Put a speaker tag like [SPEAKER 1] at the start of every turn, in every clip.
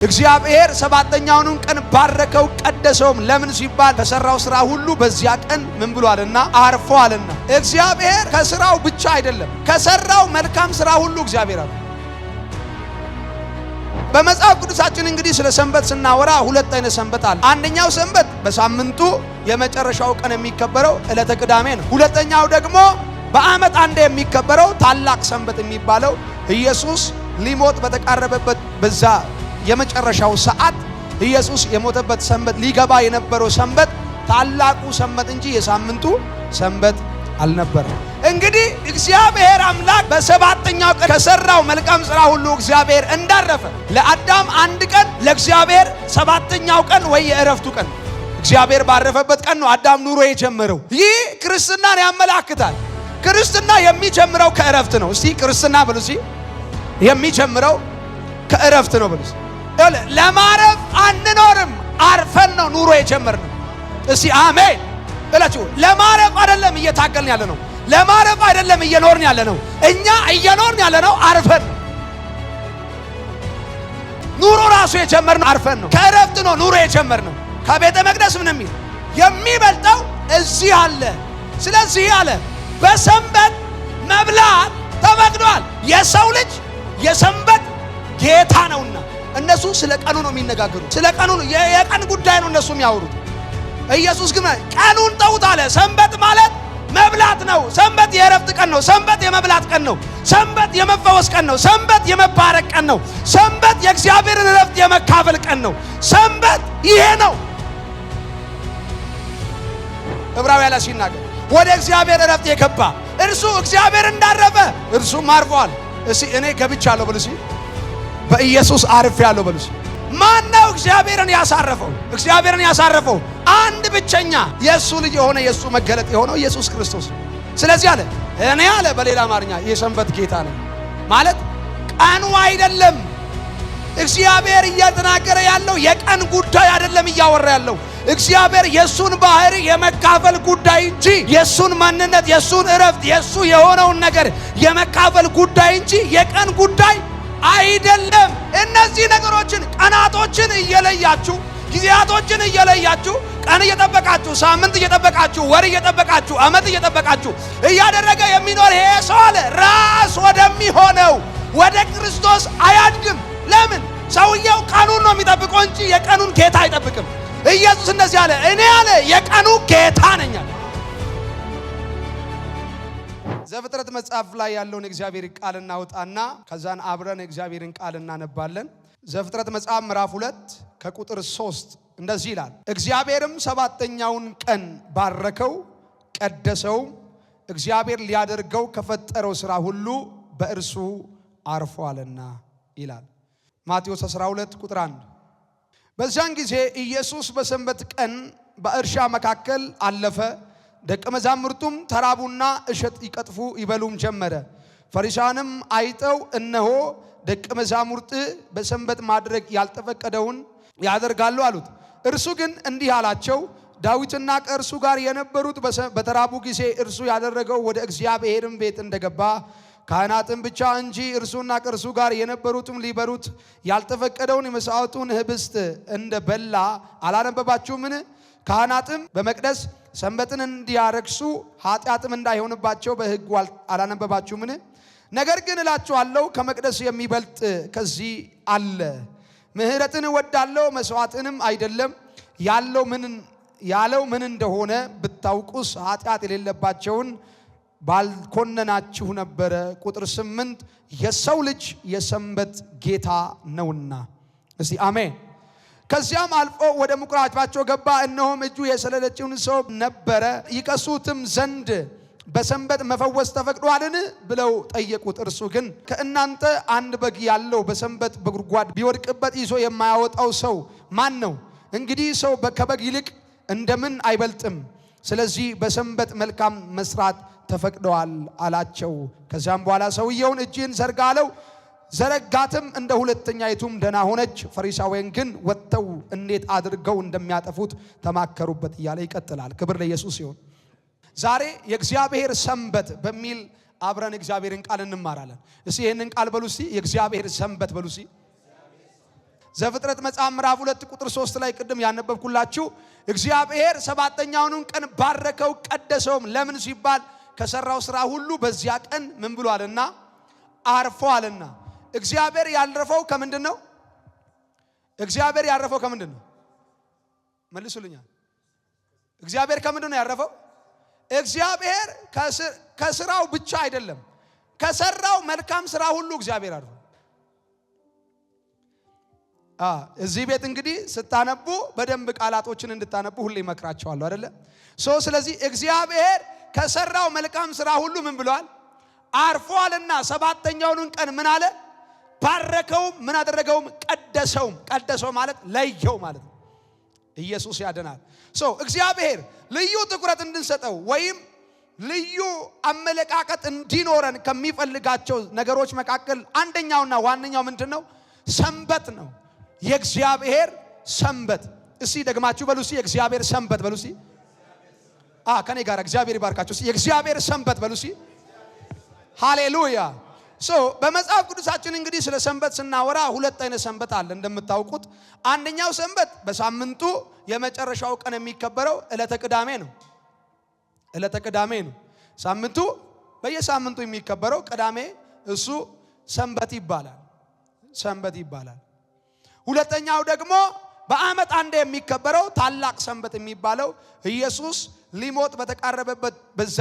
[SPEAKER 1] እግዚአብሔር ሰባተኛውን ቀን ባረከው ቀደሰውም ለምን ሲባል ከሰራው ስራ ሁሉ በዚያ ቀን ምን ብሏልና አርፏልና። እግዚአብሔር ከስራው ብቻ አይደለም ከሰራው መልካም ስራ ሁሉ እግዚአብሔር አለ። በመጽሐፍ ቅዱሳችን እንግዲህ ስለ ሰንበት ስናወራ ሁለት አይነት ሰንበት አለ። አንደኛው ሰንበት በሳምንቱ የመጨረሻው ቀን የሚከበረው ዕለተ ቅዳሜ ነው። ሁለተኛው ደግሞ በዓመት አንዴ የሚከበረው ታላቅ ሰንበት የሚባለው ኢየሱስ ሊሞት በተቃረበበት በዛ የመጨረሻው ሰዓት ኢየሱስ የሞተበት ሰንበት ሊገባ የነበረው ሰንበት ታላቁ ሰንበት እንጂ የሳምንቱ ሰንበት አልነበረም። እንግዲህ እግዚአብሔር አምላክ በሰባተኛው ቀን ከሰራው መልካም ሥራ ሁሉ እግዚአብሔር እንዳረፈ ለአዳም አንድ ቀን ለእግዚአብሔር ሰባተኛው ቀን ወይ የእረፍቱ ቀን እግዚአብሔር ባረፈበት ቀን ነው አዳም ኑሮ የጀመረው። ይህ ክርስትናን ያመላክታል። ክርስትና የሚጀምረው ከእረፍት ነው። እስቲ ክርስትና ብሉ። እስቲ የሚጀምረው ከእረፍት ነው ብሉ። ለማረፍ አንኖርም፣ አርፈን ነው ኑሮ የጀመርነው። እስቲ አሜን እላችሁ። ለማረፍ አይደለም እየታገልን ያለ ነው። ለማረፍ አይደለም እየኖርን ያለ ነው። እኛ እየኖርን ያለ ነው አርፈን ነው። ኑሮ ራሱ የጀመርነው አርፈን ነው። ከእረፍት ነው ኑሮ የጀመርነው። ከቤተ መቅደስ ምንም የሚበልጠው እዚህ አለ። ስለዚህ አለ በሰንበት መብላት ተፈቅዷል። የሰው ልጅ የሰንበት ጌታ ነውና እነሱ ስለ ቀኑ ነው የሚነጋገሩት። ስለ ቀኑ ነው የቀን ጉዳይ ነው እነሱ የሚያወሩት። ኢየሱስ ግን ቀኑን ተውት አለ። ሰንበት ማለት መብላት ነው። ሰንበት የእረፍት ቀን ነው። ሰንበት የመብላት ቀን ነው። ሰንበት የመፈወስ ቀን ነው። ሰንበት የመባረክ ቀን ነው። ሰንበት የእግዚአብሔርን እረፍት የመካፈል ቀን ነው። ሰንበት ይሄ ነው። ዕብራውያን ላይ ሲናገር ወደ እግዚአብሔር እረፍት የገባ እርሱ እግዚአብሔር እንዳረፈ እርሱም አርፏል። እስቲ እኔ ገብቻለሁ በሉ። እስቲ በኢየሱስ አርፌያለሁ በሉ። ማን ነው እግዚአብሔርን ያሳረፈው? እግዚአብሔርን ያሳረፈው አንድ ብቸኛ የእሱ ልጅ የሆነ የእሱ መገለጥ የሆነው ኢየሱስ ክርስቶስ ነው። ስለዚህ አለ እኔ አለ በሌላ አማርኛ የሰንበት ጌታ ነኝ ማለት ቀኑ አይደለም። እግዚአብሔር እየተናገረ ያለው የቀን ጉዳይ አይደለም እያወራ ያለው። እግዚአብሔር የሱን ባህሪ የመካፈል ጉዳይ እንጂ የሱን ማንነት፣ የሱን እረፍት፣ የሱ የሆነውን ነገር የመካፈል ጉዳይ እንጂ የቀን ጉዳይ አይደለም። እነዚህ ነገሮችን ቀናቶችን እየለያችሁ ጊዜያቶችን እየለያችሁ ቀን እየጠበቃችሁ ሳምንት እየጠበቃችሁ ወር እየጠበቃችሁ ዓመት እየጠበቃችሁ እያደረገ የሚኖር ይሄ ሰው አለ ራስ ወደሚሆነው ወደ ክርስቶስ አያድግም። ለምን? ሰውየው ቀኑን ነው የሚጠብቀው እንጂ የቀኑን ጌታ አይጠብቅም። ኢየሱስ እንደዚህ አለ እኔ አለ የቀኑ ጌታ ነኝ አለ። ዘፍጥረት መጽሐፍ ላይ ያለውን እግዚአብሔር ቃል እናውጣና ከዛን አብረን እግዚአብሔርን ቃል እናነባለን። ዘፍጥረት መጽሐፍ ምዕራፍ 2 ከቁጥር 3 እንደዚህ ይላል። እግዚአብሔርም ሰባተኛውን ቀን ባረከው ቀደሰው፣ እግዚአብሔር ሊያደርገው ከፈጠረው ሥራ ሁሉ በእርሱ አርፏልና ይላል። ማቴዎስ 12 ቁጥር 1። በዚያን ጊዜ ኢየሱስ በሰንበት ቀን በእርሻ መካከል አለፈ። ደቀ መዛሙርቱም ተራቡና እሸት ይቀጥፉ ይበሉም ጀመረ። ፈሪሳውያንም አይተው እነሆ ደቀ መዛሙርት በሰንበት ማድረግ ያልተፈቀደውን ያደርጋሉ አሉት። እርሱ ግን እንዲህ አላቸው፣ ዳዊትና ከእርሱ ጋር የነበሩት በተራቡ ጊዜ እርሱ ያደረገው ወደ እግዚአብሔርም ቤት እንደገባ ካህናትም ብቻ እንጂ እርሱና ከእርሱ ጋር የነበሩትም ሊበሉት ያልተፈቀደውን የመሥዋዕቱን ህብስት እንደበላ አላነበባችሁምን? ካህናትም በመቅደስ ሰንበትን እንዲያረክሱ ኃጢአትም እንዳይሆንባቸው በሕጉ አላነበባችሁምን? ነገር ግን እላችኋለሁ ከመቅደስ የሚበልጥ ከዚህ አለ። ምሕረትን እወዳለሁ መሥዋዕትንም አይደለም ያለው ምን እንደሆነ ብታውቁስ ኃጢአት የሌለባቸውን ባልኮነናችሁ ነበረ። ቁጥር 8 የሰው ልጅ የሰንበት ጌታ ነውና። እስቲ አሜን። ከዚያም አልፎ ወደ ምኩራባቸው ገባ። እነሆም እጁ የሰለለችውን ሰው ነበረ። ይቀሱትም ዘንድ በሰንበት መፈወስ ተፈቅዷልን ብለው ጠየቁት። እርሱ ግን ከእናንተ አንድ በግ ያለው በሰንበት በጉድጓድ ቢወድቅበት ይዞ የማያወጣው ሰው ማን ነው? እንግዲህ ሰው ከበግ ይልቅ እንደምን አይበልጥም? ስለዚህ በሰንበት መልካም መስራት ተፈቅደዋል አላቸው። ከዚያም በኋላ ሰውየውን እጅህን ዘርጋ አለው። ዘረጋትም፣ እንደ ሁለተኛይቱም ደህና ሆነች። ፈሪሳውያን ግን ወጥተው እንዴት አድርገው እንደሚያጠፉት ተማከሩበት እያለ ይቀጥላል። ክብር ለኢየሱስ ይሁን። ዛሬ የእግዚአብሔር ሰንበት በሚል አብረን እግዚአብሔርን ቃል እንማራለን። እስቲ ይሄንን ቃል በሉ። እስቲ የእግዚአብሔር ሰንበት በሉ። እስቲ ዘፍጥረት መጽሐፍ ምዕራፍ 2 ቁጥር 3 ላይ ቅድም ያነበብኩላችሁ እግዚአብሔር ሰባተኛውን ቀን ባረከው ቀደሰውም ለምን ሲባል ከሰራው ስራ ሁሉ በዚያ ቀን ምን ብሏልና አርፏልና። እግዚአብሔር ያረፈው ከምንድነው? እግዚአብሔር ያረፈው ከምንድነው? መልሱልኛል። እግዚአብሔር ከምንድነው ያረፈው? እግዚአብሔር ከስራው ብቻ አይደለም ከሰራው መልካም ስራ ሁሉ እግዚአብሔር አርፏል። እዚህ ቤት እንግዲህ ስታነቡ በደንብ ቃላቶችን እንድታነቡ ሁሌ መከራቸዋለሁ አይደለ? ስለዚህ እግዚአብሔር ከሰራው መልካም ስራ ሁሉ ምን ብሏል? አርፏልና ሰባተኛውን ቀን ምን አለ? ባረከውም ምን አደረገውም? ቀደሰውም። ቀደሰው ማለት ለየው ማለት ነው። ኢየሱስ ያድናል። እግዚአብሔር ልዩ ትኩረት እንድንሰጠው ወይም ልዩ አመለካከት እንዲኖረን ከሚፈልጋቸው ነገሮች መካከል አንደኛውና ዋነኛው ምንድነው? ሰንበት ነው። የእግዚአብሔር ሰንበት። እስቲ ደግማችሁ በሉ እስቲ የእግዚአብሔር ሰንበት በሉ እስቲ። ከኔ ጋር እግዚአብሔር ይባርካችሁ። እስቲ የእግዚአብሔር ሰንበት በሉ እስቲ። ሃሌሉያ። በመጽሐፍ ቅዱሳችን እንግዲህ ስለ ሰንበት ስናወራ ሁለት አይነት ሰንበት አለ እንደምታውቁት። አንደኛው ሰንበት በሳምንቱ የመጨረሻው ቀን የሚከበረው ዕለተ ቅዳሜ ነው። ዕለተ ቅዳሜ ነው። ሳምንቱ በየሳምንቱ የሚከበረው ቅዳሜ እሱ ሰንበት ይባላል። ሰንበት ይባላል። ሁለተኛው ደግሞ በዓመት አንድ የሚከበረው ታላቅ ሰንበት የሚባለው ኢየሱስ ሊሞት በተቃረበበት በዛ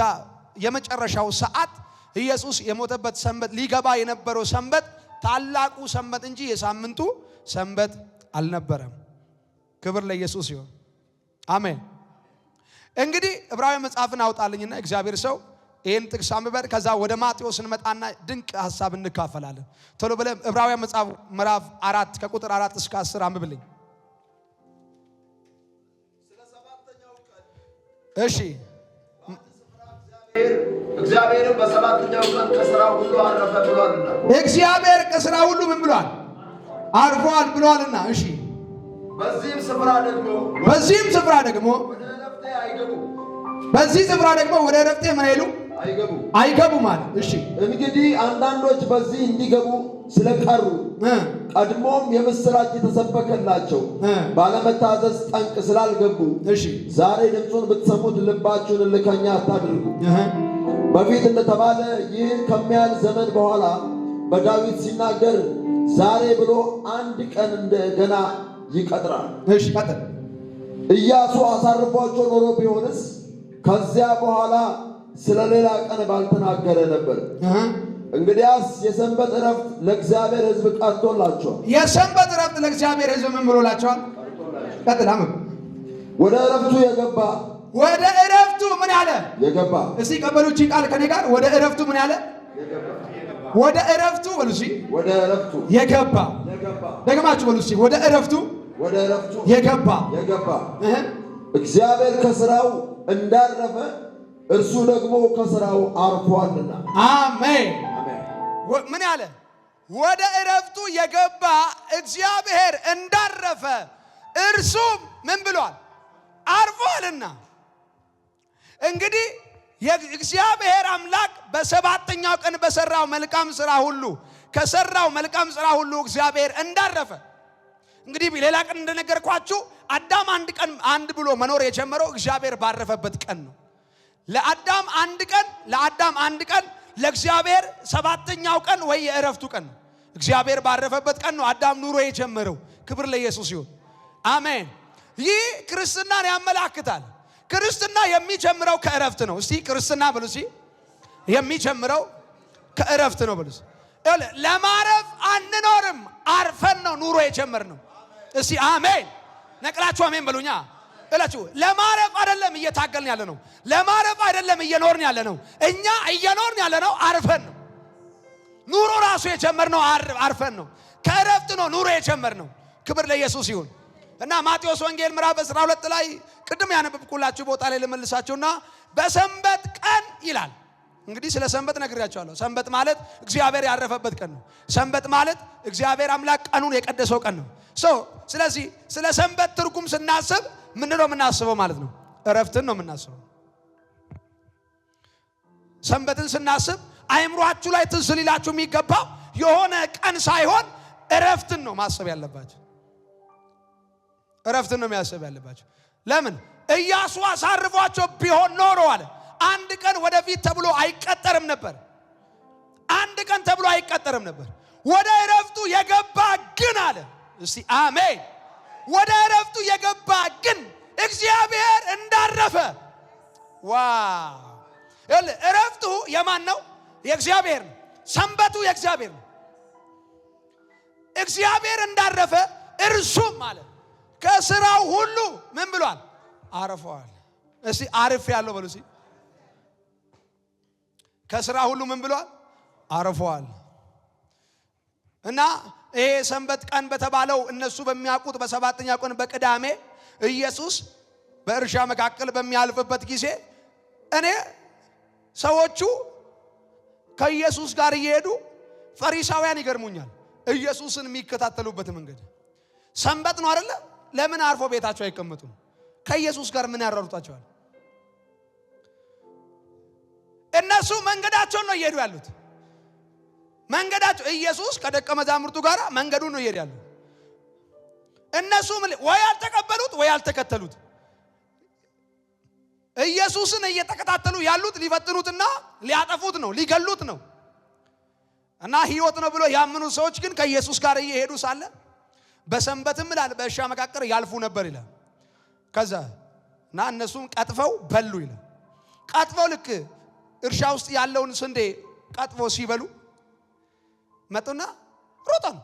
[SPEAKER 1] የመጨረሻው ሰዓት ኢየሱስ የሞተበት ሰንበት ሊገባ የነበረው ሰንበት ታላቁ ሰንበት እንጂ የሳምንቱ ሰንበት አልነበረም። ክብር ለኢየሱስ ይሁን። አሜን። እንግዲህ ዕብራውያን መጽሐፍን አውጣልኝና እግዚአብሔር ሰው ይሄን ጥቅስ አንብበን ከዛ ወደ ማቴዎስ እንመጣና ድንቅ ሐሳብ እንካፈላለን። ቶሎ ብለን ዕብራውያን መጽሐፍ ምዕራፍ 4 ከቁጥር 4 እስከ 10 አንብብልኝ። ስለ ሰባተኛው ቀን እሺ
[SPEAKER 2] እግዚአብሔር በሰባተኛው ቀን ከሥራው ሁሉ አረፈ ብሏልና።
[SPEAKER 1] እግዚአብሔር ከሥራው ሁሉ ምን ብሏል? አርፏል ብሏልና። እሺ
[SPEAKER 2] በዚህም ስፍራ ደግሞ
[SPEAKER 1] በዚህ ስፍራ ደግሞ ወደ ዕረፍቴ ምን አይሉ አይገቡ ማለት። እሺ
[SPEAKER 2] እንግዲህ አንዳንዶች በዚህ እንዲገቡ ስለቀሩ ቀድሞም የምስራች የተሰበከላቸው ባለመታዘዝ ጠንቅ ስላልገቡ ዛሬ ድምፁን ብትሰሙት ልባችሁን እልከኛ አታድርጉ። በፊት እንደተባለ ይህን ከሚያህል ዘመን በኋላ በዳዊት ሲናገር ዛሬ ብሎ አንድ ቀን እንደገና ይቀጥራል።
[SPEAKER 1] እሺ ቀጥል።
[SPEAKER 2] ኢያሱ አሳርፏቸው ኖሮ ቢሆንስ ከዚያ በኋላ ስለሌላ ቀን ባልተናገረ ነበር። እንግዲያስ የሰንበት ዕረፍት ለእግዚአብሔር ሕዝብ ቀርቶላቸዋል።
[SPEAKER 1] የሰንበት ዕረፍት ለእግዚአብሔር ሕዝብ ምን ብሎላቸዋል? ቀጥል።
[SPEAKER 2] ወደ ዕረፍቱ የገባ
[SPEAKER 1] ወደ ዕረፍቱ ምን ያለ
[SPEAKER 2] የገባ።
[SPEAKER 1] እስቲ ቀበሉቺ ቃል ከኔ ጋር ወደ ዕረፍቱ ምን ያለ ወደ ዕረፍቱ በሉ እስቲ።
[SPEAKER 2] ወደ ዕረፍቱ
[SPEAKER 1] የገባ ደግማችሁ በሉ እስቲ። ወደ ዕረፍቱ የገባ
[SPEAKER 2] እግዚአብሔር ከሥራው እንዳረፈ እርሱ ደግሞ ከሥራው አርፏልና።
[SPEAKER 1] አሜን። ምን ያለ ወደ ዕረፍቱ የገባ እግዚአብሔር እንዳረፈ እርሱም ምን ብሏል? አርፏልና። እንግዲህ የእግዚአብሔር አምላክ በሰባተኛው ቀን በሰራው መልካም ሥራ ሁሉ ከሰራው መልካም ሥራ ሁሉ እግዚአብሔር እንዳረፈ እንግዲህ ሌላ ቀን እንደነገርኳችሁ አዳም አንድ ብሎ መኖር የጀመረው እግዚአብሔር ባረፈበት ቀን ነው። ለአዳም አንድ ቀን ለእግዚአብሔር ሰባተኛው ቀን ወይ የዕረፍቱ ቀን ነው። እግዚአብሔር ባረፈበት ቀን ነው አዳም ኑሮ የጀመረው። ክብር ለኢየሱስ ይሁን። አሜን። ይህ ክርስትናን ያመላክታል። ክርስትና የሚጀምረው ከዕረፍት ነው። እስቲ ክርስትና ብሉ እስቲ። የሚጀምረው ከዕረፍት ነው ብሉ። ለማረፍ አንኖርም፣ አርፈን ነው ኑሮ የጀመርነው። እስቲ አሜን። ነቅላችሁ አሜን በሉኛ እላችሁ። ለማረፍ አይደለም እየታገልን ያለ ነው። ለማረፍ አይደለም እየኖርን ያለ ነው። እኛ እየኖርን ያለ ነው አርፈን ነው። ኑሮ ራሱ የጀመርነው አርፈን ነው። ከዕረፍት ነው ኑሮ የጀመርነው። ክብር ለኢየሱስ ይሁን። እና ማቴዎስ ወንጌል ምዕራፍ 12 ላይ ቅድም ያነበብኩላችሁ ቦታ ላይ ልመልሳችሁና በሰንበት ቀን ይላል። እንግዲህ ስለ ሰንበት ነግሬያችኋለሁ። ሰንበት ማለት እግዚአብሔር ያረፈበት ቀን ነው። ሰንበት ማለት እግዚአብሔር አምላክ ቀኑን የቀደሰው ቀን ነው። ስለዚህ ስለ ሰንበት ትርጉም ስናስብ ምን ነው የምናስበው ማለት ነው? ዕረፍትን ነው የምናስበው። ሰንበትን ስናስብ አይምሯችሁ ላይ ትዝ ሊላችሁ የሚገባው የሆነ ቀን ሳይሆን ዕረፍትን ነው ማሰብ ያለባችሁ። እረፍትን ነው የሚያስብ ያለባቸው። ለምን ኢያሱ አሳርፏቸው ቢሆን ኖሮ አለ አንድ ቀን ወደፊት ተብሎ አይቀጠርም ነበር። አንድ ቀን ተብሎ አይቀጠርም ነበር። ወደ እረፍቱ የገባ ግን አለ እስቲ አሜን። ወደ እረፍቱ የገባ ግን እግዚአብሔር እንዳረፈ ዋው! እረፍቱ የማን ነው? የእግዚአብሔር ነው። ሰንበቱ የእግዚአብሔር ነው። እግዚአብሔር እንዳረፈ እርሱም ማለት ከስራው ሁሉ ምን ብሏል? አርፏል። እስቲ አርፍ ያለው በሉ እስቲ። ከስራ ሁሉ ምን ብሏል? አርፏል። እና ይሄ ሰንበት ቀን በተባለው እነሱ በሚያውቁት በሰባተኛው ቀን በቅዳሜ ኢየሱስ በእርሻ መካከል በሚያልፍበት ጊዜ እኔ ሰዎቹ ከኢየሱስ ጋር እየሄዱ ፈሪሳውያን ይገርሙኛል። ኢየሱስን የሚከታተሉበት መንገድ ሰንበት ነው አይደለ? ለምን አርፎ ቤታቸው አይቀመጡም? ከኢየሱስ ጋር ምን ያራሩታቸዋል? እነሱ መንገዳቸውን ነው እየሄዱ ያሉት። መንገዳቸው ኢየሱስ ከደቀ መዛሙርቱ ጋር መንገዱን ነው እየሄዱ ያሉት። እነሱ ወይ አልተቀበሉት ወይ አልተከተሉት። ኢየሱስን እየተከታተሉ ያሉት ሊፈትኑትና ሊያጠፉት ነው፣ ሊገሉት ነው። እና ሕይወት ነው ብሎ ያመኑ ሰዎች ግን ከኢየሱስ ጋር እየሄዱ ሳለ በሰንበትም ይላል በእርሻ መካከል ያልፉ ነበር ይላል። ከዛ እና እነሱም ቀጥፈው በሉ ይላል። ቀጥፈው ልክ እርሻ ውስጥ ያለውን ስንዴ ቀጥፈው ሲበሉ መጡና ሮጠ ነው።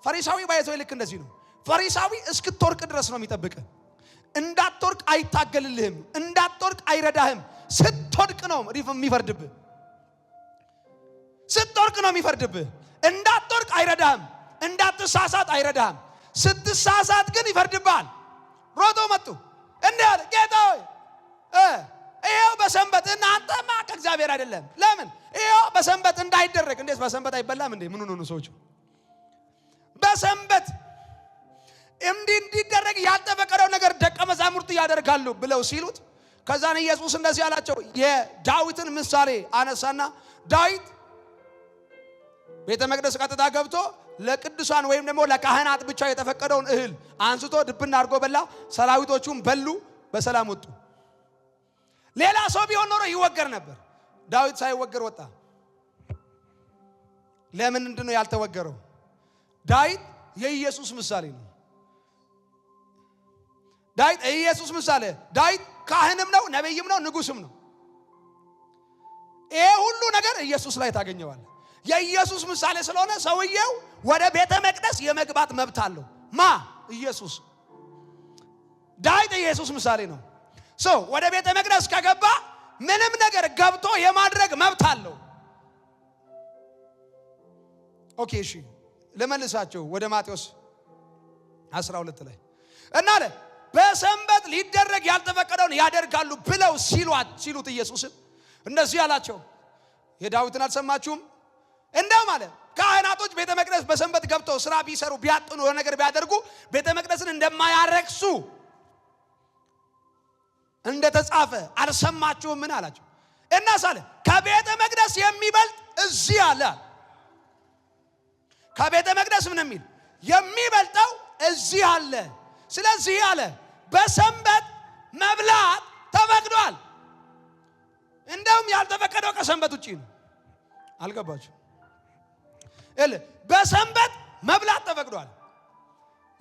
[SPEAKER 1] ፈሪሳዊ ባይዘው ልክ እንደዚህ ነው። ፈሪሳዊ እስክትወርቅ ድረስ ነው የሚጠብቅ። እንዳትወርቅ አይታገልልህም፣ እንዳትወርቅ አይረዳህም። ስትወድቅ ነው የሚፈርድብህ። ስትወርቅ ነው የሚፈርድብህ። እንዳትወርቅ አይረዳህም፣ እንዳትሳሳት አይረዳህም። ስትሳሳት ግን ይፈርድብሃል። ሮጦ መጡ እንዴ አለ ጌታ ሆይ ይሄው በሰንበት እናንተማ ከእግዚአብሔር አይደለም። ለምን ይሄው በሰንበት እንዳይደረግ? እንዴት በሰንበት አይበላም እንዴ? ምን ሆነ ሰዎች በሰንበት እንዲደረግ ያልተፈቀደው ነገር ደቀ መዛሙርት ያደርጋሉ ብለው ሲሉት ከዛን ኢየሱስ እንደዚህ አላቸው። የዳዊትን ምሳሌ አነሳና ዳዊት ቤተ መቅደስ ቀጥታ ገብቶ ለቅዱሳን ወይም ደግሞ ለካህናት ብቻ የተፈቀደውን እህል አንስቶ ድብና አድርጎ በላ። ሰራዊቶቹም በሉ፣ በሰላም ወጡ። ሌላ ሰው ቢሆን ኖሮ ይወገር ነበር። ዳዊት ሳይወገር ወጣ። ለምን እንደሆነ ያልተወገረው? ዳዊት የኢየሱስ ምሳሌ ነው። ዳዊት የኢየሱስ ምሳሌ። ዳዊት ካህንም ነው፣ ነብይም ነው፣ ንጉስም ነው። ይሄ ሁሉ ነገር ኢየሱስ ላይ ታገኘዋል። የኢየሱስ ምሳሌ ስለሆነ ሰውየው ወደ ቤተ መቅደስ የመግባት መብት አለው። ማ ኢየሱስ። ዳዊት ኢየሱስ ምሳሌ ነው። ሰው ወደ ቤተ መቅደስ ከገባ ምንም ነገር ገብቶ የማድረግ መብት አለው። ኦኬ እሺ ለመልሳቸው ወደ ማቴዎስ 12 ላይ እና አለ በሰንበት ሊደረግ ያልተፈቀደውን ያደርጋሉ ብለው ሲሉት ኢየሱስን እንደዚህ አላቸው። የዳዊትን አልሰማችሁም? እንደውም አለ ካህናቶች ቤተ መቅደስ በሰንበት ገብተው ስራ ቢሰሩ ቢያጥኑ ነገር ቢያደርጉ ቤተ መቅደስን እንደማያረክሱ እንደተጻፈ አልሰማችሁም? ምን አላቸው? እና ሳለ ከቤተ መቅደስ የሚበልጥ እዚህ አለ። ከቤተ መቅደስ ምን የሚል የሚበልጠው እዚህ አለ። ስለዚህ አለ በሰንበት መብላት ተፈቅዷል። እንደውም ያልተፈቀደው ከሰንበት ውጪ ነው። አልገባችሁ? በሰንበት መብላት ተፈቅዷል።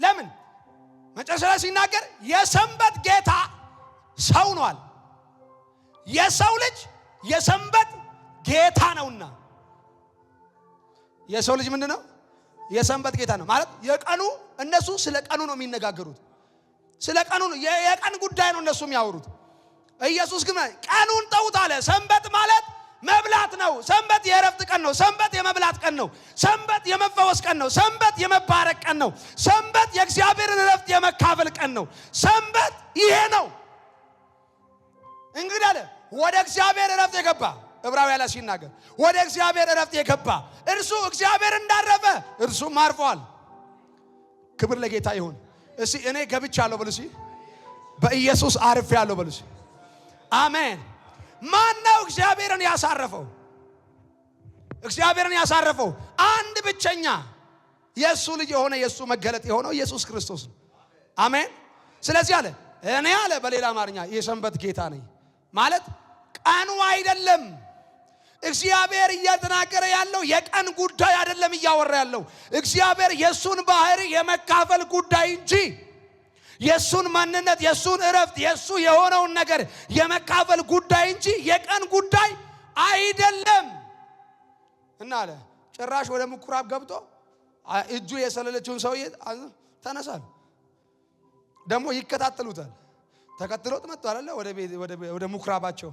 [SPEAKER 1] ለምን? መጨረሻ ላይ ሲናገር የሰንበት ጌታ ሰው ነዋል። የሰው ልጅ የሰንበት ጌታ ነውና። የሰው ልጅ ምንድነው? የሰንበት ጌታ ነው ማለት የቀኑ እነሱ ስለ ቀኑ ነው የሚነጋገሩት። ስለ ቀኑ ነው፣ የቀን ጉዳይ ነው እነሱ የሚያወሩት። ኢየሱስ ግን ቀኑን ተውት አለ። ሰንበት ማለት መብላት ነው። ሰንበት የእረፍት ቀን ነው። ሰንበት የመብላት ቀን ነው። ሰንበት የመፈወስ ቀን ነው። ሰንበት የመባረክ ቀን ነው። ሰንበት የእግዚአብሔርን እረፍት የመካፈል ቀን ነው። ሰንበት ይሄ ነው። እንግዲህ አለ ወደ እግዚአብሔር እረፍት የገባ ዕብራውያን ላይ ሲናገር ወደ እግዚአብሔር እረፍት የገባ እርሱ እግዚአብሔር እንዳረፈ እርሱም አርፏል። ክብር ለጌታ ይሁን። እሺ እኔ ገብቻለሁ በሉ። እሺ በኢየሱስ አርፌያለሁ በሉ። እሺ አሜን። ማን ነው እግዚአብሔርን ያሳረፈው? እግዚአብሔርን ያሳረፈው አንድ ብቸኛ የሱ ልጅ የሆነ የሱ መገለጥ የሆነው ኢየሱስ ክርስቶስ ነው። አሜን። ስለዚህ አለ እኔ አለ በሌላ አማርኛ የሰንበት ጌታ ነኝ ማለት ቀኑ አይደለም። እግዚአብሔር እያተናገረ ያለው የቀን ጉዳይ አይደለም እያወራ ያለው እግዚአብሔር የሱን ባህሪ የመካፈል ጉዳይ እንጂ የሱን ማንነት የሱን እረፍት የሱ የሆነውን ነገር የመካፈል ጉዳይ እንጂ የቀን ጉዳይ አይደለም። እና አለ ጭራሽ ወደ ምኩራብ ገብቶ እጁ የሰለለችውን ሰውዬ ተነሳል ደግሞ ይከታተሉታል። ተከትሎት መጥቷል አለ ወደ ምኩራባቸው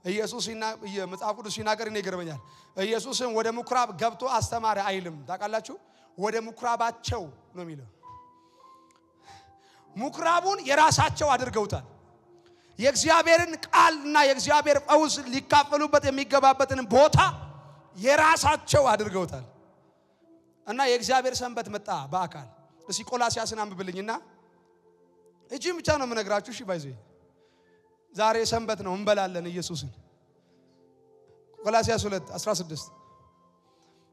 [SPEAKER 1] ኢየሱስና መጽሐፍ ቅዱስ ሲናገር እኔ ይገርመኛል። ኢየሱስም ወደ ምኩራብ ገብቶ አስተማረ አይልም። ታውቃላችሁ ወደ ምኩራባቸው ነው የሚለው። ምኩራቡን የራሳቸው አድርገውታል። የእግዚአብሔርን ቃልና የእግዚአብሔር ፈውስ ሊካፈሉበት የሚገባበትን ቦታ የራሳቸው አድርገውታል። እና የእግዚአብሔር ሰንበት መጣ በአካል። እስኪ ቆላስያስን አንብብልኝና እጂም ብቻ ነው የምነግራችሁ። እሺ ባይዘ ዛሬ ሰንበት ነው እንበላለን ኢየሱስን። ቆላስያስ 2:16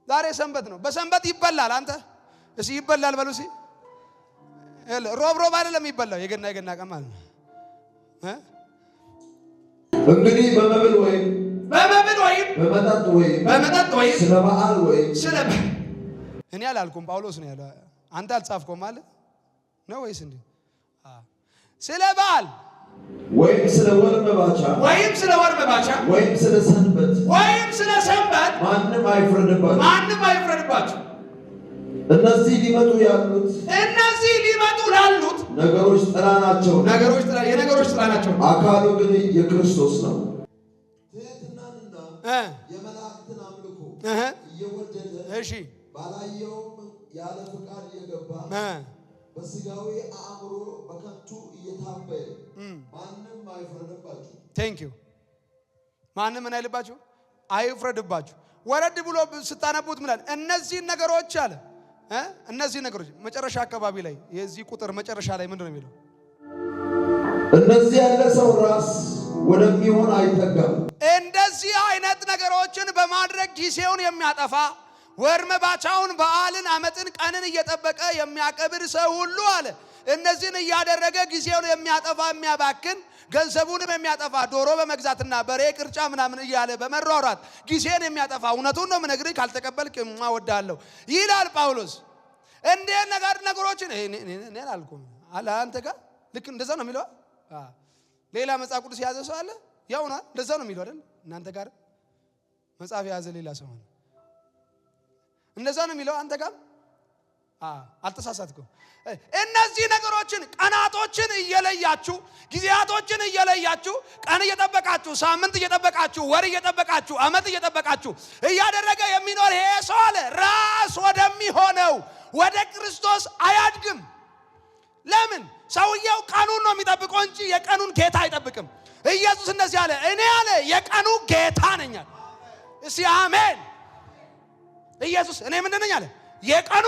[SPEAKER 1] ዛሬ ሰንበት ነው። በሰንበት ይበላል። አንተ እስኪ ይበላል በሉ እስኪ። ሮብ አይደለም ይበላል የገና ቀን ማለት ነው።
[SPEAKER 2] እንግዲህ በመብል ወይም በመጠጥ ወይም ስለ በዓል ወይም
[SPEAKER 1] እኔ አላልኩም ጳውሎስ ነው ያለው። አንተ አልጻፍኩም ማለት ነው ወይስ እንዴ? ስለ በዓል
[SPEAKER 2] ወይም ስለ ወር መባቻ ወይም ስለ ሰንበት ማንም አይፍረድባችሁ። እነዚህ ሊመጡ ላሉት ነገሮች ጥላ ናቸው። የነገሮች ጥላ ናቸው። አካሉ ግን የክርስቶስ ነው። ትሕትናንና የመላእክትን አምልኮ እየወደደ እሺ ባላየውም ያለ ፍቃድ እየገባ በስጋዊ አእምሮ በከንቱ እየታበየ ማንም አይፍረድባችሁ። ቴንክ ዩ ማንም ምን አይልባችሁ አይፍረድባችሁ። ወረድ ብሎ ስታነቡት ምላል እነዚህ ነገሮች አለ እነዚህ ነገሮች መጨረሻ አካባቢ ላይ የዚህ ቁጥር መጨረሻ ላይ ምንድነው የሚለው? እነዚህ ያለ ሰው ራስ ወደሚሆን አይጠጋም። እንደዚህ አይነት ነገሮችን በማድረግ ጊዜውን የሚያጠፋ ወር መባቻውን በዓልን ዓመትን ቀንን እየጠበቀ የሚያከብር ሰው ሁሉ አለ እነዚህን እያደረገ ጊዜውን የሚያጠፋ የሚያባክን ገንዘቡንም የሚያጠፋ ዶሮ በመግዛትና በሬ ቅርጫ ምናምን እያለ በመሯሯጥ ጊዜን የሚያጠፋ እውነቱን ነው የምነግርህ ካልተቀበልክ ማወዳለሁ ይላል ጳውሎስ። እንደ ነገሮችን እኔ አላልኩም አለ አንተ ጋር ልክ እንደዛ ነው የሚለው። ሌላ መጽሐፍ ቅዱስ የያዘ ሰው አለ ያው ነው እንደዛ ነው የሚለው አይደል? እናንተ ጋር መጽሐፍ የያዘ ሌላ ሰው አለ እንደዛ ነው የሚለው አንተ ጋር አልተሳሳትኩም። እነዚህ ነገሮችን ቀናቶችን እየለያችሁ ጊዜያቶችን እየለያችሁ ቀን እየጠበቃችሁ ሳምንት እየጠበቃችሁ ወር እየጠበቃችሁ ዓመት እየጠበቃችሁ እያደረገ የሚኖር ይሄ ሰው አለ ራስ ወደሚሆነው ወደ ክርስቶስ አያድግም። ለምን? ሰውየው ቀኑን ነው የሚጠብቀው እንጂ የቀኑን ጌታ አይጠብቅም። ኢየሱስ እንደዚህ አለ እኔ አለ የቀኑ ጌታ ነኝ አለ። እስቲ አሜን። ኢየሱስ እኔ ምንድን ነኝ አለ የቀኑ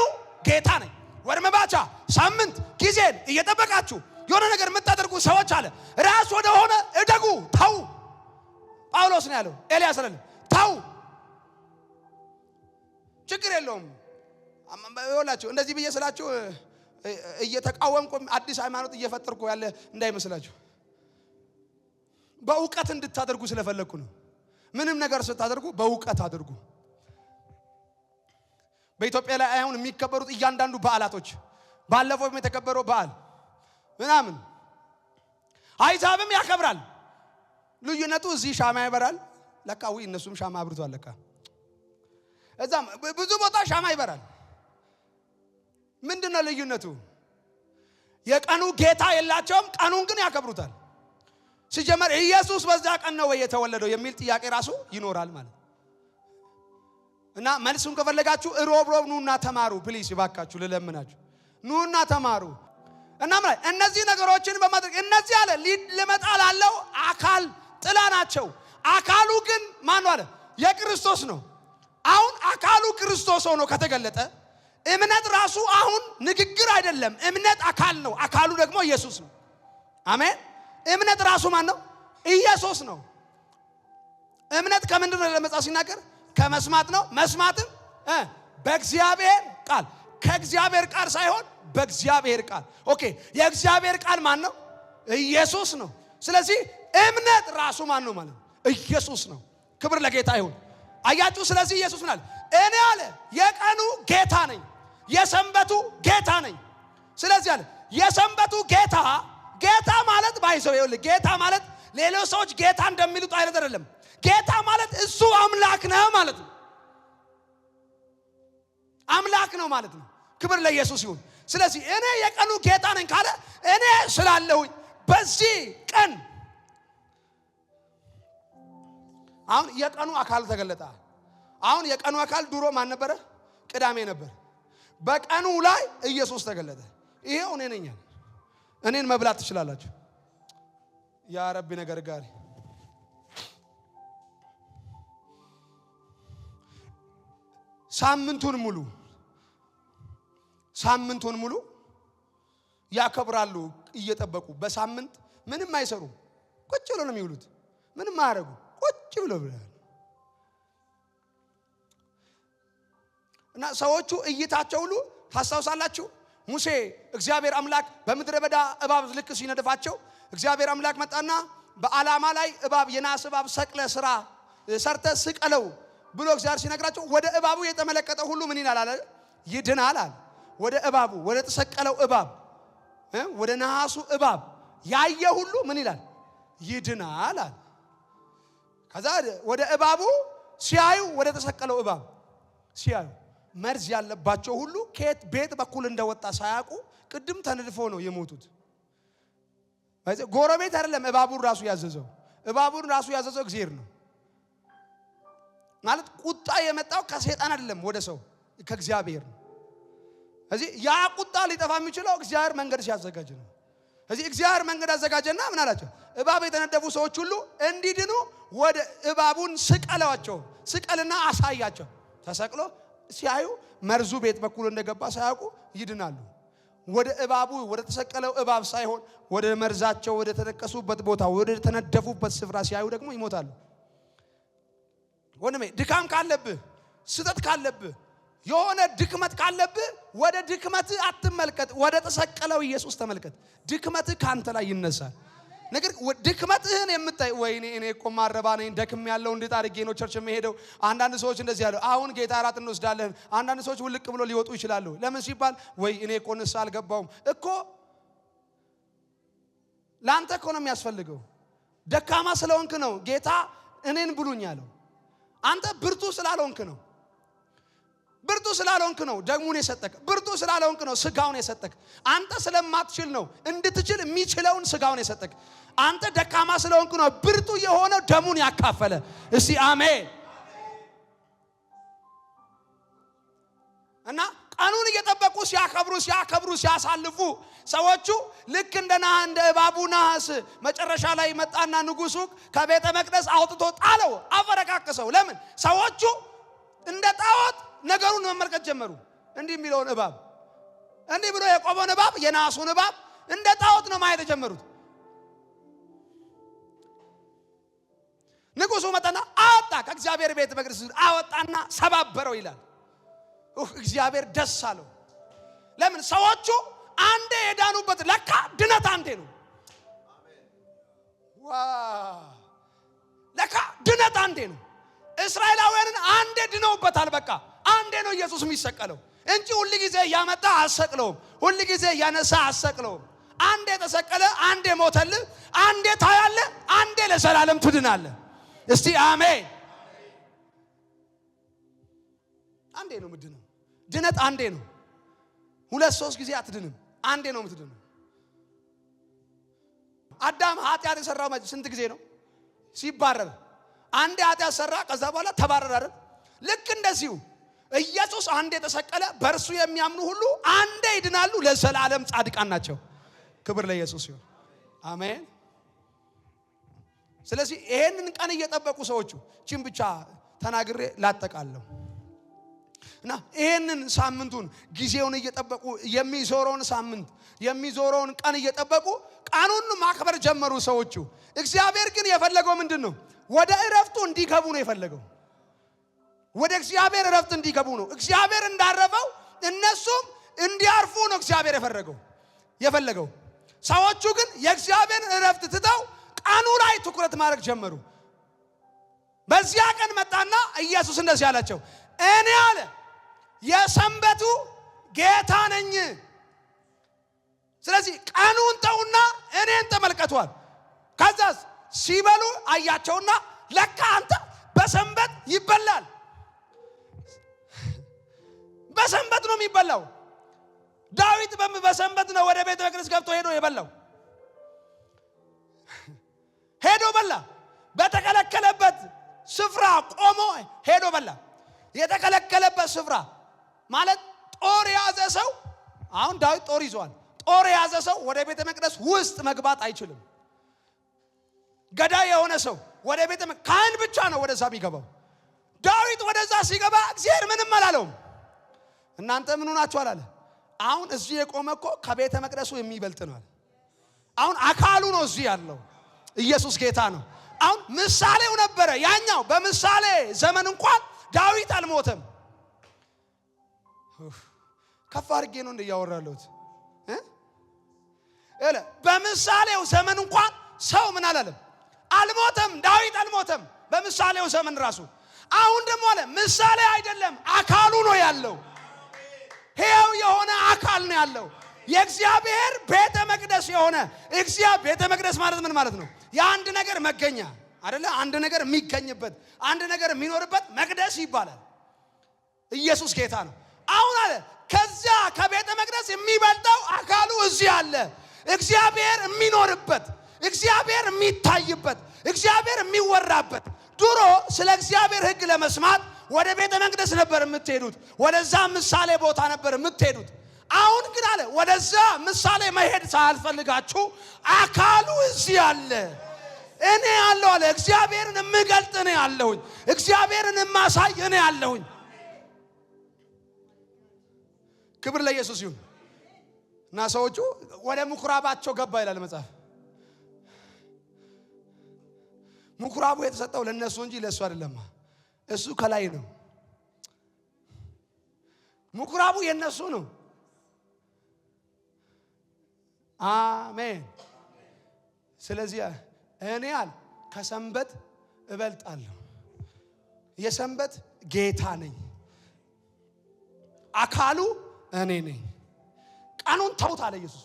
[SPEAKER 2] ጌታ ነኝ። ወር መባቻ ሳምንት ጊዜን እየጠበቃችሁ የሆነ ነገር የምታደርጉ ሰዎች አለ ራስ ወደ ሆነ እደጉ ተው። ጳውሎስ ነው ያለው ኤልያስ አይደለም። ተው ችግር የለውም። ይኸውላችሁ እንደዚህ ብዬ ስላችሁ እየተቃወምኩ አዲስ ሃይማኖት እየፈጠርኩ ያለ እንዳይመስላችሁ በእውቀት እንድታደርጉ ስለፈለኩ ነው። ምንም ነገር ስታደርጉ በእውቀት አድርጉ። በኢትዮጵያ ላይ አሁን የሚከበሩት እያንዳንዱ በዓላቶች ባለፈው የተከበረው በዓል ምናምን አይዛብም ያከብራል። ልዩነቱ እዚህ ሻማ ይበራል ለካው እነሱም ሻማ አብርቷል ለካ እዛም ብዙ ቦታ ሻማ ይበራል። ምንድነው ልዩነቱ? የቀኑ ጌታ የላቸውም፣ ቀኑን ግን ያከብሩታል። ሲጀመር ኢየሱስ በዛ ቀን ነው ወይ የተወለደው የሚል ጥያቄ ራሱ ይኖራል ማለት እና መልሱን ከፈለጋችሁ ሮብ ኑና ተማሩ ፕሊስ ይባካችሁ ልለምናችሁ ኑና ተማሩ። እና ማለት እነዚህ ነገሮችን በማድረግ እነዚህ አለ ሊመጣ ላለው አካል ጥላ ናቸው። አካሉ ግን ማን ነው አለ የክርስቶስ ነው። አሁን አካሉ ክርስቶስ ሆኖ ከተገለጠ እምነት ራሱ አሁን ንግግር አይደለም። እምነት አካል ነው። አካሉ ደግሞ ኢየሱስ ነው። አሜን። እምነት ራሱ ማን ነው? ኢየሱስ ነው። እምነት ከምንድን ነው ለመጽሐፍ ሲናገር ከመስማት ነው። መስማትም በእግዚአብሔር ቃል ከእግዚአብሔር ቃል ሳይሆን
[SPEAKER 1] በእግዚአብሔር ቃል። ኦኬ የእግዚአብሔር ቃል ማን ነው? ኢየሱስ ነው። ስለዚህ እምነት ራሱ ማን ነው ማለት ነው? ኢየሱስ ነው። ክብር ለጌታ ይሁን። አያችሁ። ስለዚህ ኢየሱስ ምን አለ? እኔ አለ የቀኑ ጌታ ነኝ፣ የሰንበቱ ጌታ ነኝ። ስለዚህ አለ የሰንበቱ ጌታ። ጌታ ማለት ባይዘው ይኸውልህ፣ ጌታ ማለት ሌሎች ሰዎች ጌታ እንደሚሉት አይነት አይደለም። ጌታ ማለት እሱ አምላክ ነው ማለት ነው። አምላክ ነው ማለት ነው። ክብር ለኢየሱስ ይሁን። ስለዚህ እኔ የቀኑ ጌታ ነኝ ካለ እኔ ስላለሁኝ በዚህ ቀን አሁን የቀኑ አካል ተገለጠ። አሁን የቀኑ አካል ድሮ ማን ነበረ? ቅዳሜ ነበር። በቀኑ ላይ ኢየሱስ ተገለጠ። ይሄው እኔ ነኝ። እኔን መብላት ትችላላችሁ። ያ ረቢ ነገር ጋር ሳምንቱን ሙሉ ያከብራሉ እየጠበቁ። በሳምንት ምንም አይሰሩ፣ ቁጭ ብለው ነው የሚውሉት። ምንም አያደርጉ፣ ቁጭ ብለው ብለዋል። እና ሰዎቹ እይታቸው ሁሉ ታስታውሳላችሁ፣ ሙሴ እግዚአብሔር አምላክ በምድረ በዳ እባብ ልክ ሲነድፋቸው እግዚአብሔር አምላክ መጣና በዓላማ ላይ እባብ የናስ እባብ ሰቅለ ስራ ሰርተ ስቀለው ብሎ እግዚአብሔር ሲነግራቸው ወደ እባቡ የተመለከተ ሁሉ ምን ይላል አለ? ይድናል አለ። ወደ እባቡ ወደ ተሰቀለው እባብ ወደ ነሐሱ እባብ ያየ ሁሉ ምን ይላል? ይድናል አለ። ከዛ ወደ እባቡ ሲያዩ ወደ ተሰቀለው እባብ ሲያዩ መርዝ ያለባቸው ሁሉ ከየት ቤት በኩል እንደወጣ ሳያውቁ ቅድም ተነድፎ ነው የሞቱት። ጎረቤት አይደለም እባቡን ራሱ ያዘዘው። እባቡን ራሱ ያዘዘው እግዚአብሔር ነው ማለት። ቁጣ የመጣው ከሰይጣን አይደለም ወደ ሰው ከእግዚአብሔር ነው። እዚህ ያ ቁጣ ሊጠፋ የሚችለው እግዚአብሔር መንገድ ሲያዘጋጅ ነው። እዚህ እግዚአብሔር መንገድ አዘጋጀና ምን አላቸው? እባብ የተነደፉ ሰዎች ሁሉ እንዲድኑ ወደ እባቡን ስቀለዋቸው፣ ስቀልና አሳያቸው። ተሰቅሎ ሲያዩ መርዙ ቤት በኩል እንደገባ ሳያውቁ ይድናሉ። ወደ እባቡ ወደ ተሰቀለው እባብ ሳይሆን ወደ መርዛቸው ወደ ተነቀሱበት ቦታ ወደ ተነደፉበት ስፍራ ሲያዩ ደግሞ ይሞታሉ። ወንድሜ ድካም ካለብህ፣ ስተት ካለብህ፣ የሆነ ድክመት ካለብህ ወደ ድክመት አትመልከት፣ ወደ ተሰቀለው ኢየሱስ ተመልከት። ድክመት ካንተ ላይ ይነሳል። ነገር ድክመትህን የምታይ ወይኔ እኔ እኮ ማረባ ነኝ ደክም ያለው እንዴት አድርጌ ነው ቸርች የምሄደው? አንዳንድ ሰዎች እንደዚህ ያለው አሁን ጌታ እራት እንወስዳለን። አንዳንድ ሰዎች ውልቅ ብሎ ሊወጡ ይችላሉ። ለምን ሲባል ወይ እኔ እኮ ንስሐ አልገባውም እኮ። ላንተ እኮ ነው የሚያስፈልገው። ደካማ ስለሆንክ ነው ጌታ እኔን ብሉኝ ያለው። አንተ ብርቱ ስላልሆንክ ነው። ብርቱ ስላልሆንክ ነው ደሙን የሰጠክ። ብርቱ ስላልሆንክ ነው ስጋውን የሰጠክ። አንተ ስለማትችል ነው እንድትችል የሚችለውን ስጋውን የሰጠክ። አንተ ደካማ ስለሆንክ ነው ብርቱ የሆነው ደሙን ያካፈለ። እስቲ አሜን። እና ቀኑን እየጠበቁ ሲያከብሩ ሲያሳልፉ ሰዎቹ ልክ እንደ እባቡ ነሐስ መጨረሻ ላይ መጣና ንጉሱ ከቤተ መቅደስ አውጥቶ ጣለው፣ አፈረካከሰው። ለምን? ሰዎቹ እንደ ጣዖት ነገሩን መመልከት ጀመሩ። እንዲህ የሚለውን እባብ እንዲህ ብሎ የቆመውን እባብ የነሐሱን እባብ እንደ ጣዖት ነው ማየት የጀመሩት። ንጉሱ መጣና አወጣ፣ ከእግዚአብሔር ቤተ መቅደስ አወጣና ሰባበረው ይላል። እግዚአብሔር ደስ አለው። ለምን? ሰዎቹ አንዴ የዳኑበት ለካ ድነት አንዴ ነው። ለካ ድነት አንዴ ነው። እስራኤላውያንን አንዴ ድነውበታል። በቃ አንዴ ነው ኢየሱስ የሚሰቀለው እንጂ ሁሉ ጊዜ ያመጣ አሰቅለውም፣ ሁሉ ጊዜ ያነሳ አሰቅለውም። አንዴ ተሰቀለ፣ አንዴ ሞተል፣ አንዴ ታያለ፣ አንዴ ለዘላለም ትድናለ። እስቲ አሜን። አንዴ ነው ምድነው። ድነት አንዴ ነው። ሁለት ሶስት ጊዜ አትድንም። አንዴ ነው የምትድነው። አዳም ኃጢአት የሰራው ስንት ጊዜ ነው? ሲባረር አንዴ ኃጢአት ሰራ፣ ከዛ በኋላ ተባረረ አይደል? ልክ እንደዚሁ ኢየሱስ አንዴ ተሰቀለ፣ በእርሱ የሚያምኑ ሁሉ አንዴ ይድናሉ፣ ለዘላለም ጻድቃን ናቸው። ክብር ለኢየሱስ ይሁን። አሜን። ስለዚህ ይሄንን ቀን እየጠበቁ ሰዎቹ ቺን ብቻ ተናግሬ ላጠቃለሁ እና ይሄንን ሳምንቱን ጊዜውን እየጠበቁ የሚዞረውን ሳምንት የሚዞረውን ቀን እየጠበቁ ቀኑን ማክበር ጀመሩ ሰዎቹ። እግዚአብሔር ግን የፈለገው ምንድነው? ወደ እረፍቱ እንዲገቡ ነው የፈለገው። ወደ እግዚአብሔር እረፍት እንዲገቡ ነው። እግዚአብሔር እንዳረፈው እነሱም እንዲያርፉ ነው እግዚአብሔር የፈለገው። ሰዎቹ ግን የእግዚአብሔር እረፍት ትተው ቀኑ ላይ ትኩረት ማድረግ ጀመሩ። በዚያ ቀን መጣና ኢየሱስ እንደዚህ አላቸው፣ እኔ አለ የሰንበቱ ጌታ ነኝ። ስለዚህ ቀኑን ተውና እኔን ተመልከቷል። ከዛስ ሲበሉ አያቸውና ለካ አንተ በሰንበት ይበላል። በሰንበት ነው የሚበላው። ዳዊት በሰንበት ነው ወደ ቤተ መቅደስ ገብቶ ሄዶ የበላው። ሄዶ በላ። በተከለከለበት ስፍራ ቆሞ ሄዶ በላ። የተከለከለበት ስፍራ ማለት ጦር የያዘ ሰው፣ አሁን ዳዊት ጦር ይዟል። ጦር የያዘ ሰው ወደ ቤተ መቅደስ ውስጥ መግባት አይችልም። ገዳይ የሆነ ሰው ወደ ቤተ መቅደስ ካህን ብቻ ነው ወደዛ የሚገባው። ዳዊት ወደዛ ሲገባ እግዚአብሔር ምንም አላለውም። እናንተ ምን ሆናችኋል አለ። አሁን እዚህ የቆመ እኮ ከቤተ መቅደሱ የሚበልጥ ነው። አሁን አካሉ ነው እዚህ ያለው። ኢየሱስ ጌታ ነው። አሁን ምሳሌው ነበረ ያኛው። በምሳሌ ዘመን እንኳን ዳዊት አልሞተም። ከፍ አድርጌ ነው እንደያወራለሁት። በምሳሌው ዘመን እንኳን ሰው ምን አላለም? አልሞተም። ዳዊት አልሞተም በምሳሌው ዘመን ራሱ። አሁን ደግሞ አለ ምሳሌ አይደለም አካሉ ነው ያለው። ሕያው የሆነ አካል ነው ያለው። የእግዚአብሔር ቤተ መቅደስ የሆነ ቤተ መቅደስ ማለት ምን ማለት ነው? የአንድ ነገር መገኛ አይደለ? አንድ ነገር የሚገኝበት፣ አንድ ነገር የሚኖርበት መቅደስ ይባላል። ኢየሱስ ጌታ ነው። አሁን አለ ከዚያ ከቤተ መቅደስ የሚበልጠው አካሉ እዚህ አለ። እግዚአብሔር የሚኖርበት፣ እግዚአብሔር የሚታይበት፣ እግዚአብሔር የሚወራበት። ድሮ ስለ እግዚአብሔር ሕግ ለመስማት ወደ ቤተ መቅደስ ነበር የምትሄዱት። ወደዛ ምሳሌ ቦታ ነበር የምትሄዱት። አሁን ግን አለ ወደዛ ምሳሌ መሄድ ሳያስፈልጋችሁ አካሉ እዚህ አለ። እኔ ያለው አለ እግዚአብሔርን የምገልጥ እኔ ያለሁኝ፣ እግዚአብሔርን የማሳይ እኔ ያለሁኝ። ክብር ለኢየሱስ ይሁን። እና ሰዎቹ ወደ ምኩራባቸው ገባ ይላል መጽሐፍ። ምኩራቡ የተሰጠው ለነሱ እንጂ ለሱ አይደለም። እሱ ከላይ ነው። ምኩራቡ የነሱ ነው። አሜን። ስለዚህ እኔ አለ ከሰንበት እበልጣለሁ። የሰንበት ጌታ ነኝ። አካሉ እኔ ነኝ። ቀኑን ተውት አለ ኢየሱስ።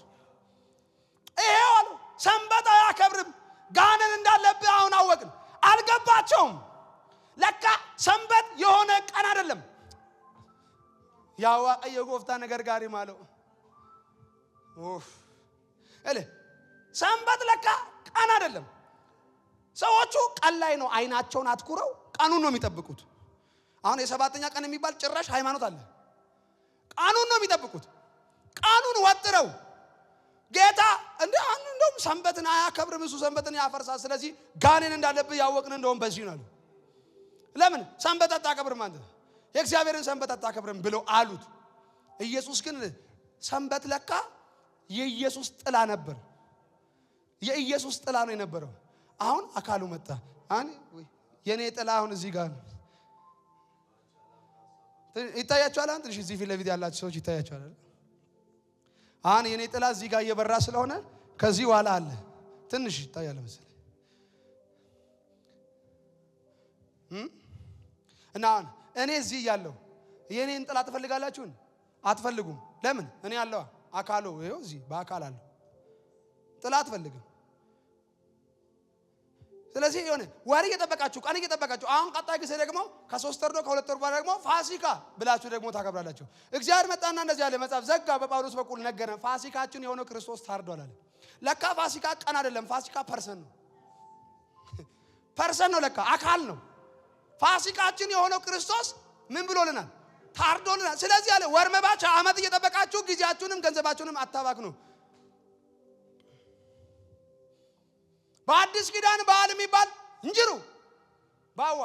[SPEAKER 1] ይሄው አለ ሰንበት አያከብርም። ጋንን እንዳለብህ አሁን አወቅን። አልገባቸውም። ለካ ሰንበት የሆነ ቀን አይደለም። ያው የጎፍታ ነገር ጋሪ ማለው ሰንበት ለካ ቀን አይደለም። ሰዎቹ ቀን ላይ ነው አይናቸውን አትኩረው ቀኑን ነው የሚጠብቁት። አሁን የሰባተኛ ቀን የሚባል ጭራሽ ሃይማኖት አለ። ቀኑን ነው የሚጠብቁት። ቀኑን ወጥረው ጌታ እንደውም ሰንበትን አያከብርም፣ እሱ ሰንበትን ያፈርሳል። ስለዚህ ጋኔን እንዳለብህ ያወቅን እንደውም በዚህ ነው። ለምን ሰንበት አታከብርም አንተ? የእግዚአብሔርን ሰንበት አታከብርም ብለው አሉት። ኢየሱስ ግን ሰንበት ለካ የኢየሱስ ጥላ ነበር። የኢየሱስ ጥላ ነው የነበረው። አሁን አካሉ መጣ። የኔ ጥላ አሁን እዚህ ጋር ነው። ይታያችኋል። አንተ እዚህ ፊት ለፊት ያላችሁ ሰዎች ይታያችኋል። አሁን የኔ ጥላ እዚህ ጋር እየበራ ስለሆነ ከዚህ ኋላ አለ ትንሽ ይታያል መሰለኝ። እና እኔ እዚህ ያለው የኔን ጥላ ትፈልጋላችሁ? አትፈልጉም። ለምን? እኔ ያለው አካሉ ይኸው እዚህ በአካል አለው። ጥላ አትፈልግም። ስለዚህ የሆነ ወር እየጠበቃችሁ ቀን እየጠበቃችሁ አሁን ቀጣይ ጊዜ ደግሞ ከ3 ወር ነው ከ2 ወር ደግሞ ፋሲካ ብላችሁ ደግሞ ታከብራላችሁ። እግዚአብሔር መጣና እንደዚህ ያለ መጽሐፍ ዘጋ። በጳውሎስ በኩል ነገረን። ፋሲካችን የሆነው ክርስቶስ ታርዷል አለ። ለካ ፋሲካ ቀን አይደለም። ፋሲካ ፐርሰን ነው። ፐርሰን ነው። ለካ አካል ነው። ፋሲካችን የሆነው ክርስቶስ ምን ብሎልናል? ታርዶልናል። ስለዚህ ያለ ወር መባቻ አመት እየጠበቃችሁ ጊዜያችሁንም ገንዘባችሁንም አታባክኑ። በአዲስ ኪዳን በዓል የሚባል እንጅሩ ባዋ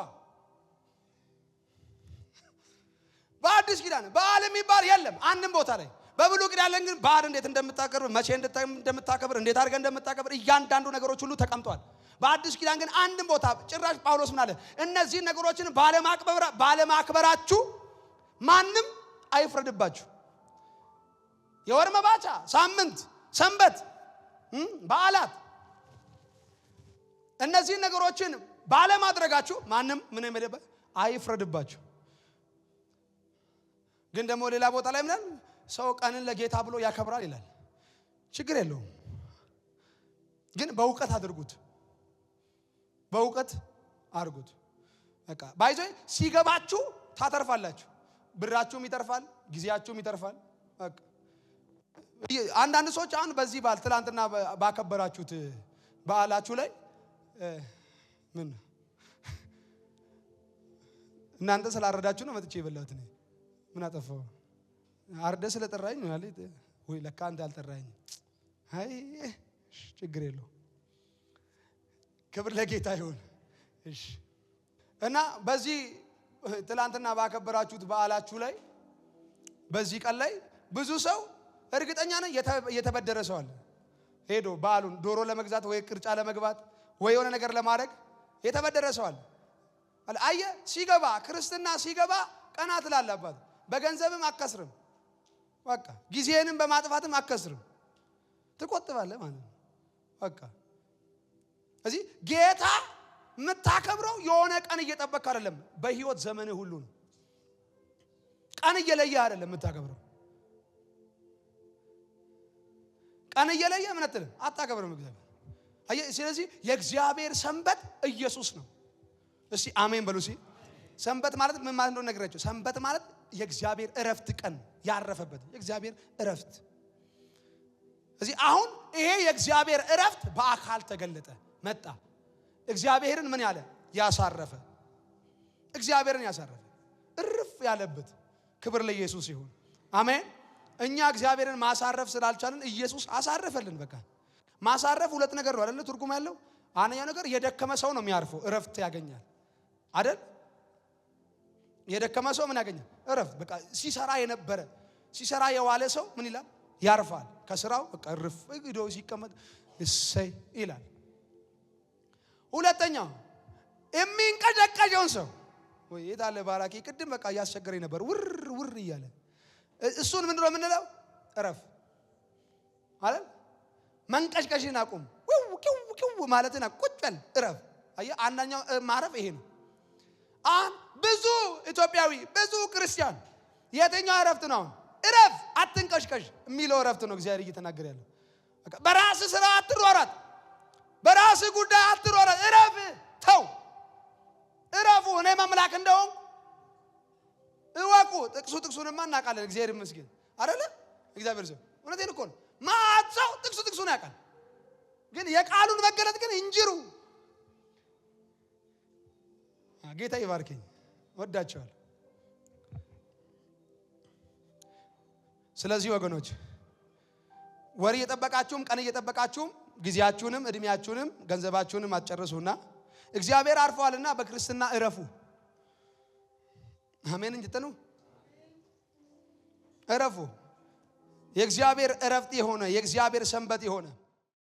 [SPEAKER 1] በአዲስ ኪዳን በዓል የሚባል የለም አንድም ቦታ ላይ። በብሉይ ኪዳን ግን በዓል እንዴት እንደምታከብር፣ መቼ እንደምታከብር፣ እንዴት አድርገህ እንደምታከብር እያንዳንዱ ነገሮች ሁሉ ተቀምጧል። በአዲስ ኪዳን ግን አንድም ቦታ ጭራሽ ጳውሎስ ምን አለ? እነዚህ ነገሮችን ባለማክበራችሁ ማንም አይፍረድባችሁ። የወር መባቻ፣ ሳምንት፣ ሰንበት፣ በዓላት እነዚህ ነገሮችን ባለማድረጋችሁ ማንም ምን ይመደበ አይፍረድባችሁ። ግን ደግሞ ሌላ ቦታ ላይ ምናል ሰው ቀንን ለጌታ ብሎ ያከብራል ይላል። ችግር የለውም፣ ግን በእውቀት አድርጉት። በእውቀት አድርጉት። በቃ ባይዞ ሲገባችሁ ታተርፋላችሁ። ብራችሁም ይተርፋል፣ ጊዜያችሁም ይተርፋል። በቃ አንዳንድ ሰዎች አሁን በዚህ በዓል ትላንትና ባከበራችሁት በዓላችሁ ላይ ምን እናንተ ስላረዳችሁ ነው መጥቼ የበላሁት እኔ ምን አጠፋው? አርደ ስለጠራኝ ነው ያለ ወይ ለካ አንተ አልጠራኝ። አይ ችግር የለው፣ ክብር ለጌታ ይሁን። እሺ እና በዚህ ትላንትና ባከበራችሁት በዓላችሁ ላይ በዚህ ቀን ላይ ብዙ ሰው እርግጠኛ ነኝ የተበደረ ሰው አለ። ሄዶ በዓሉን ዶሮ ለመግዛት ወይ ቅርጫ ለመግባት ወይ የሆነ ነገር ለማድረግ የተበደረ ሰው አለ። አየ ሲገባ ክርስትና ሲገባ ቀና ትላለባት። በገንዘብም አከስርም፣ በቃ ጊዜንም በማጥፋትም አከስርም፣ ትቆጥባለህ ማለት ነው። በቃ እዚህ ጌታ የምታከብረው የሆነ ቀን እየጠበቅክ አይደለም፣ በህይወት ዘመንህ ሁሉ ነው። ቀን እየለየ አይደለም የምታከብረው። ቀን እየለየ ምን አትልም አታከብርም እግዚአብሔር። አየ ስለዚህ የእግዚአብሔር ሰንበት ኢየሱስ ነው። እስቲ አሜን በሉ። እስቲ ሰንበት ማለት ምን ማለት ነው ነግራችሁ። ሰንበት ማለት የእግዚአብሔር እረፍት ቀን ያረፈበት የእግዚአብሔር እረፍት። እዚህ አሁን ይሄ የእግዚአብሔር እረፍት በአካል ተገለጠ መጣ። እግዚአብሔርን ምን ያለ ያሳረፈ፣ እግዚአብሔርን ያሳረፈ እርፍ ያለበት። ክብር ለኢየሱስ ይሁን። አሜን። እኛ እግዚአብሔርን ማሳረፍ ስላልቻለን ኢየሱስ አሳረፈልን። በቃ ማሳረፍ ሁለት ነገር ነው አይደል? ትርጉም ያለው አንደኛው ነገር የደከመ ሰው ነው የሚያርፈው፣ እረፍት ያገኛል አይደል? የደከመ ሰው ምን ያገኛል? እረፍት። በቃ ሲሰራ የዋለ ሰው ምን ይላል? ያርፋል ከስራው። በቃ እርፍ ሄዶ ሲቀመጥ እሰይ ይላል። ሁለተኛው የሚንቀጨቀጨውን ሰው ወይ የታለ ባራኪ ቅድም በቃ እያስቸገረኝ ነበር ውር እያለ እሱን ምንድነው የምንለው? እረፍ አይደል? መንቀጭቀሽን አቁም፣ ው ማለትን ቁጭ በል እረፍ። አየህ አንደኛው ማረፍ ይሄ ነው። አሁን ብዙ ኢትዮጵያዊ ብዙ ክርስቲያን የትኛው እረፍት ነው? እረፍ አትንቀሽቀሽ የሚለው እረፍት ነው እግዚአብሔር እየተናገረ ያለው። በቃ በራስ ስራ አትሯሯጥ፣ በራስ ጉዳይ አትሯሯጥ፣ እረፍ ተው፣ እረፉ እኔ መምላክ እንደው እወቁ። ጥቅሱንማ እናውቃለን እግዚአብሔር ይመስገን አይደለ? እግዚአብሔር ሰው እውነቴን እኮ ነው። ማዓት ጥቅሱን ያውቃል፣ ግን የቃሉን መገለጥ ግን እንጅሩ። ጌታ ይባርከኝ፣ ወዳቸዋል። ስለዚህ ወገኖች ወር እየጠበቃችሁም ቀን እየጠበቃችሁም ጊዜያችሁንም እድሜያችሁንም ገንዘባችሁንም አትጨርሱና እግዚአብሔር አርፈዋልና በክርስትና እረፉ። አሜን እንድትኑ እረፉ። የእግዚአብሔር እረፍት የሆነ የእግዚአብሔር ሰንበት የሆነ